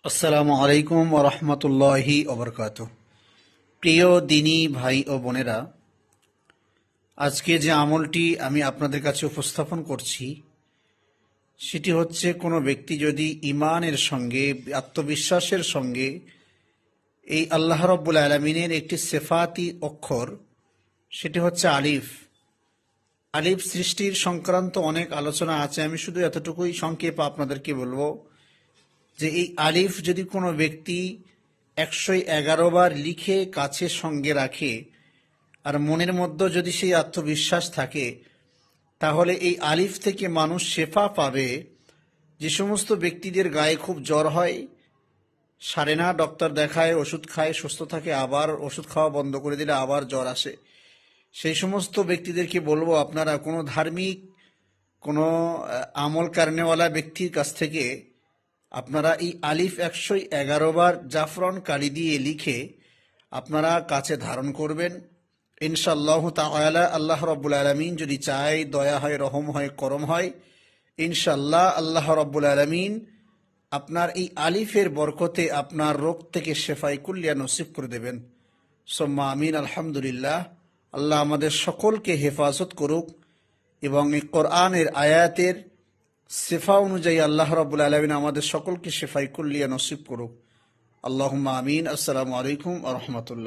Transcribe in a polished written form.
আসসালামু আলাইকুম ওয়া রাহমাতুল্লাহি ওয়া বারাকাতুহু। প্রিয় দিনী ভাই ও বোনেরা, আজকে যে আমলটি আমি আপনাদের কাছে উপস্থাপন করছি সেটি হচ্ছে কোনো ব্যক্তি যদি ঈমানের সঙ্গে, আত্মবিশ্বাসের সঙ্গে এই আল্লাহ রাব্বুল আলামিনের একটি সিফাতি অক্ষর, সেটি হচ্ছে আলিফ। আলিফ সৃষ্টির সংক্রান্ত অনেক আলোচনা আছে, আমি শুধু এতটুকুই সংক্ষেপে আপনাদেরকে বলবো যে এই আলিফ যদি কোনো ব্যক্তি 111 বার লিখে কাছে সঙ্গে রাখে আর মনের মধ্যে যদি সেই আত্মবিশ্বাস থাকে, তাহলে এই আলিফ থেকে মানুষ শেফা পাবে। যে সমস্ত ব্যক্তিদের গায়ে খুব জ্বর হয়, সারে না, ডক্টর দেখায়, ওষুধ খায়, সুস্থ থাকে, আবার ওষুধ খাওয়া বন্ধ করে দিলে আবার জ্বর আসে, সেই সমস্ত ব্যক্তিদেরকে বলবো আপনারা কোনো ধার্মিক, কোনো আমল কারণেওয়ালা ব্যক্তির কাছ থেকে আপনারা এই আলিফ 111 বার জাফরান কালি দিয়ে লিখে আপনারা কাছে ধারণ করবেন। ইনশাআল্লাহ তাআলা আল্লাহ রাব্বুল আলামিন যদি চায়, দয়া হয়, রহম হয়, করম হয়, ইনশাআল্লাহ আল্লাহ রাব্বুল আলামিন আপনার এই আলিফের বরকতে আপনার রোগ থেকে শেফাই কুল্লিয়া নসিব করে দেবেন। সুম্মা আমিন। আলহামদুলিল্লাহ। আল্লাহ আমাদের সকলকে হেফাজত করুক এবং এই কোরআনের আয়াতের শিফা অনুযায়ী আল্লাহ রাব্বুল আলামিন আমাদের সকলকে শেফাই কুল্লিয়া নসিব করুক। আল্লাহুম্মা আমিন। আসসালামু আলাইকুম ওয়া রাহমাতুল্লাহ।